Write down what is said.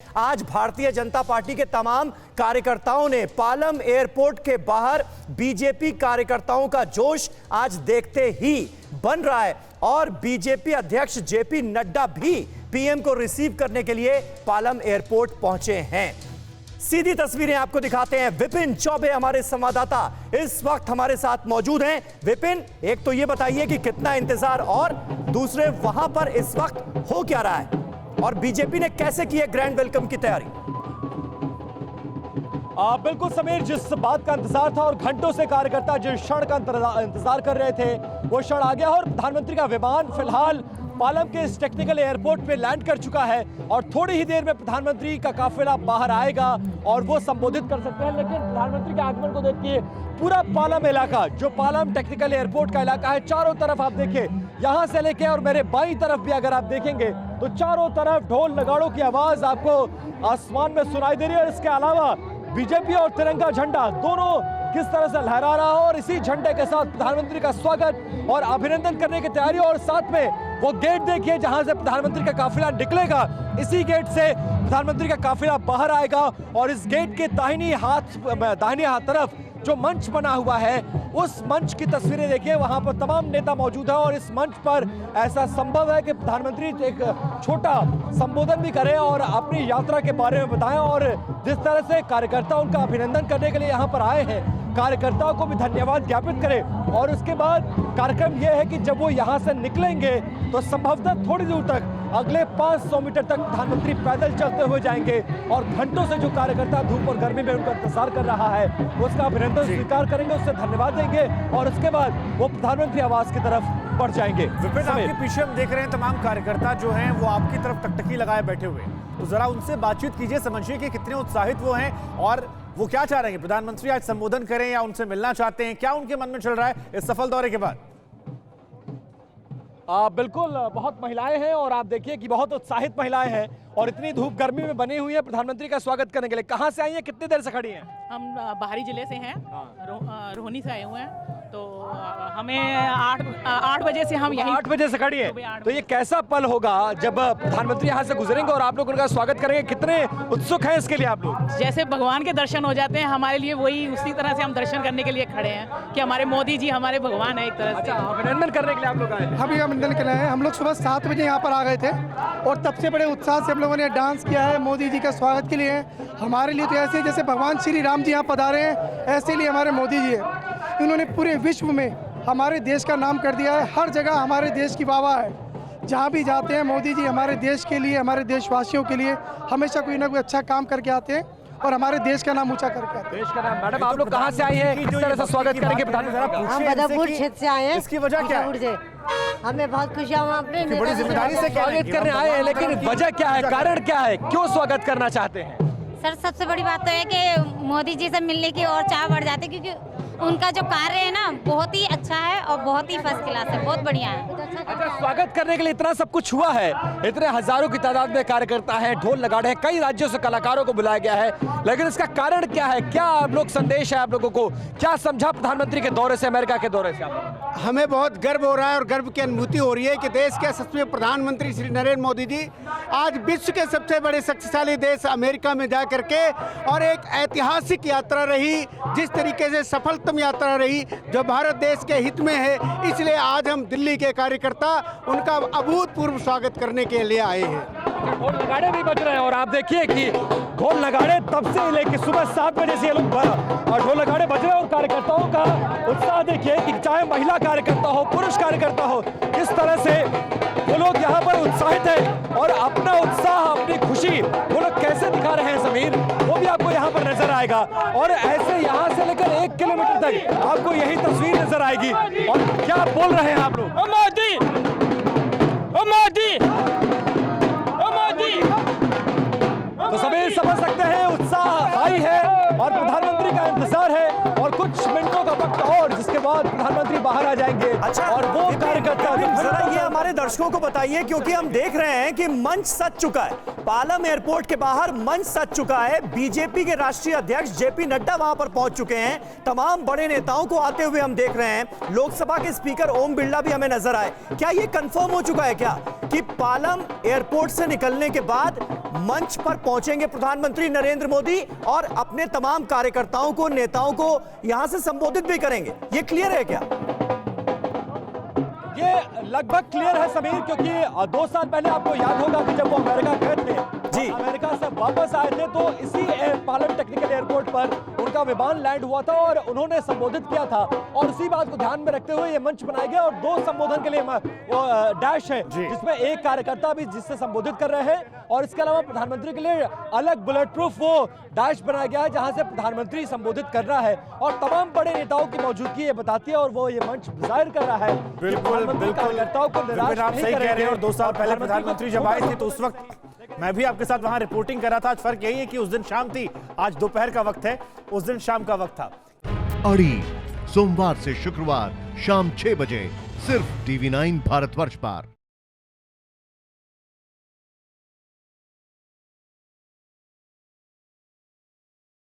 आज भारतीय जनता पार्टी के तमाम कार्यकर्ताओं ने पालम एयरपोर्ट के बाहर बीजेपी कार्यकर्ताओं का जोश आज देखते ही बन रहा है और बीजेपी अध्यक्ष जेपी नड्डा भी पीएम को रिसीव करने के लिए पालम एयरपोर्ट पहुंचे हैं। सीधी तस्वीरें आपको दिखाते हैं। विपिन चौबे हमारे संवाददाता इस वक्त हमारे साथ मौजूद हैं। विपिन, एक तो ये बताइए कि कितना इंतजार और दूसरे वहां पर इस वक्त हो क्या रहा है और बीजेपी ने कैसे की है ग्रैंड वेलकम की तैयारी? बिल्कुल समीर, जिस बात का इंतजार था और घंटों से कार्यकर्ता जिस क्षण का इंतजार कर रहे थे वो क्षण आ गया और प्रधानमंत्री का विमान फिलहाल पालम के इस टेक्निकल एयरपोर्ट पे लैंड कर चुका है और थोड़ी ही देर में प्रधानमंत्री का काफिला बाहर आएगा और वो संबोधित कर सकते हैं। लेकिन प्रधानमंत्री के आगमन को देखिए, पूरा पालम इलाका, जो पालम टेक्निकल एयरपोर्ट का इलाका है, चारों तरफ आप देखिए, यहां से लेके और मेरे बाईं तरफ भी अगर आप देखेंगे तो चारों तरफ ढोल नगाड़ों की आवाज आपको आसमान में सुनाई दे रही है। और इसके अलावा बीजेपी और तिरंगा झंडा दोनों किस तरह से लहरा रहा है और इसी झंडे के साथ प्रधानमंत्री का स्वागत और अभिनंदन करने की तैयारी। और साथ में वो गेट देखिए जहां से प्रधानमंत्री का काफिला निकलेगा, इसी गेट से प्रधानमंत्री का काफिला बाहर आएगा और इस गेट के दाहिनी हाथ तरफ जो मंच बना हुआ है उस मंच की तस्वीरें देखिए, वहां पर तमाम नेता मौजूद है और इस मंच पर ऐसा संभव है कि प्रधानमंत्री एक छोटा संबोधन भी करें और अपनी यात्रा के बारे में बताएं और जिस तरह से कार्यकर्ता उनका अभिनंदन करने के लिए यहां पर आए हैं, कार्यकर्ताओं को भी धन्यवाद ज्ञापित करें। और उसके बाद कार्यक्रम यह है कि जब वो यहां से निकलेंगे तो संभवतः थोड़ी दूर तक, अगले 500 मीटर तक प्रधानमंत्री पैदल चलते हुए जाएंगे और घंटों से जो कार्यकर्ता धूप और गर्मी में उनका इंतजार कर रहा है उसका अभिनंदन स्वीकार करेंगे, उससे धन्यवाद देंगे और उसके बाद वो प्रधानमंत्री आवास की तरफ बढ़ जाएंगे। विपिन, आपके पीछे हम देख रहे हैं तमाम कार्यकर्ता जो हैं वो आपकी तरफ टकटकी लगाए बैठे हुए हैं, तो जरा उनसे बातचीत कीजिए, समझिए कि कितने उत्साहित वो हैं और वो क्या चाह रहे हैं। प्रधानमंत्री आज संबोधन करें या उनसे मिलना चाहते हैं, क्या उनके मन में चल रहा है इस सफल दौरे के बाद? बिल्कुल, बहुत महिलाएं हैं और आप देखिए कि बहुत उत्साहित महिलाएं हैं और इतनी धूप गर्मी में बनी हुई है प्रधानमंत्री का स्वागत करने के लिए। कहां से आई हैं, कितनी देर से खड़ी हैं? हम बाहरी जिले से हैं, रोहनी से आए हुए हैं, तो हमें 8 बजे से हम यहीं 8 बजे से खड़ी है। तो ये कैसा पल होगा जब प्रधानमंत्री यहाँ से गुजरेंगे और आप लोग उनका स्वागत करेंगे, कितने उत्सुक हैं इसके लिए आप लोग? जैसे भगवान के दर्शन हो जाते हैं हमारे लिए, वही उसी तरह से हम दर्शन करने के लिए खड़े हैं कि हमारे मोदी जी हमारे भगवान है एक तरह से। अभिनंदन करने के लिए आप लोग आए? हम भी अभिनंदन कर रहे हैं। हम लोग सुबह 7 बजे यहाँ पर आ गए थे और तब से बड़े उत्साह से हम लोगों ने डांस किया है मोदी जी का स्वागत के लिए। हमारे लिए तो ऐसे जैसे भगवान श्री राम जी यहाँ पधारे हैं, ऐसे लिए हमारे मोदी जी है। इन्होंने पूरे विश्व में हमारे देश का नाम कर दिया है, हर जगह हमारे देश की वाह है। जहाँ भी जाते हैं मोदी जी हमारे देश के लिए, हमारे देशवासियों के लिए हमेशा कोई ना कोई अच्छा काम करके आते हैं और हमारे देश का नाम ऊंचा करके आते हैं। देश का नाम। मैडम, आप लोग कहाँ से आई हैं, किस तरह से स्वागत करेंगे प्रधानमंत्री? हम बदरपुर क्षेत्र से आए हैं। इसकी वजह क्या है? हमें बहुत खुशी है, हम अपने बड़ी जिम्मेदारी से स्वागत करने आए हैं, लेकिन वजह क्या है, कारण क्या है, क्यों स्वागत करना चाहते हैं? सर, सबसे बड़ी बात तो है कि मोदी जी से मिलने की और चाह बढ़ जाती है, क्योंकि उनका जो कार्य है ना बहुत ही अच्छा है और बहुत ही फर्स्ट क्लास है, बहुत बढ़िया है। अच्छा, स्वागत करने के लिए इतना सब कुछ हुआ है, इतने हजारों की तादाद में कार्यकर्ता हैं, ढोल नगाड़े हैं, कई राज्यों से कलाकारों को बुलाया गया है, लेकिन इसका कारण क्या है? क्या आप लोग संदेश है आप लोगों को, क्या समझा प्रधानमंत्री के दौरे से, अमेरिका के दौरे से? हमें बहुत गर्व हो रहा है और गर्व की अनुभूति हो रही है कि देश के सच में प्रधानमंत्री श्री नरेंद्र मोदी जी आज विश्व के सबसे बड़े शक्तिशाली देश अमेरिका में जा करके और एक ऐतिहासिक यात्रा रही, जिस तरीके से सफलतम यात्रा रही जो भारत देश के हित में है, इसलिए आज हम दिल्ली के कार्यकर्ता उनका अभूतपूर्व स्वागत करने के लिए आए हैं। ढोल नगाड़े भी बज रहे हैं और आप देखिए कि ढोल नगाड़े तब से लेकर सुबह 7 बजे से ये लोग और ढोल नगाड़े बज रहे हैं और कार्यकर्ताओं का उत्साह देखिए कि चाहे महिला कार्यकर्ता हो, पुरुष कार्यकर्ता हो, किस तरह से वो लोग यहाँ पर उत्साहित है और अपना उत्साह, अपनी खुशी वो लोग कैसे दिखा रहे हैं समीर, वो भी आपको यहाँ पर नजर आएगा। और ऐसे यहाँ से लेकर 1 किलोमीटर तक आपको यही तस्वीर नजर आएगी। और क्या बोल रहे हैं आप लोग? मोदी, मोदी, मोदी। तो सभी समझ सकते हैं उत्साह हाई है और प्रधानमंत्री का इंतजार है और कुछ मिनटों का वक्त और, जिसके बाद प्रधानमंत्री बाहर आ जाएंगे। अच्छा, और वो विपिन, कार्यकर्ता जरा ये हमारे दर्शकों को बताइए, क्योंकि हम देख रहे हैं कि मंच सज चुका है, पालम एयरपोर्ट के बाहर मंच सज चुका है। बीजेपी के राष्ट्रीय अध्यक्ष जेपी नड्डा वहां पर पहुंच चुके हैं, तमाम बड़े नेताओं को आते हुए हम देख रहे हैं, लोकसभा के स्पीकर ओम बिरला भी हमें नजर आए। क्या ये कंफर्म हो चुका है क्या कि पालम एयरपोर्ट से निकलने के बाद मंच पर पहुंचेंगे प्रधानमंत्री नरेंद्र मोदी और अपने तमाम कार्यकर्ताओं को, नेताओं को यहां से संबोधित भी करेंगे? ये क्लियर है क्या? ये लगभग क्लियर है समीर, क्योंकि 2 साल पहले आपको याद होगा कि जब वो अमेरिका गए थे जी, अमेरिका से वापस आए थे, तो इसी पालम टेक्निकल एयरपोर्ट पर उनका विमान लैंड हुआ था और उन्होंने संबोधित किया था। और उसी बात को ध्यान में रखते हुए ये मंच बनाया गया और 2 संबोधन के लिए वो डैश है, जिसमें एक कार्यकर्ता भी जिससे संबोधित कर रहे हैं, और इसके अलावा प्रधानमंत्री के लिए अलग बुलेट प्रूफ वो डैश बनाया गया है जहां से प्रधानमंत्री संबोधित कर रहा है। और तमाम बड़े नेताओं की मौजूदगी ये बताती है और वो ये मंच जाहिर कर रहा है। बिल्कुल बिल्कुल, आप सही कह रहे हैं। और 2 साल पहले प्रधानमंत्री जब आए थे तो उस वक्त मैं भी आपके साथ वहां रिपोर्टिंग कर रहा था। आज फर्क यही है कि उस दिन शाम थी, आज दोपहर का वक्त है, उस दिन शाम का वक्त था। अड़ी सोमवार से शुक्रवार शाम 6 बजे सिर्फ TV9 भारतवर्ष पर।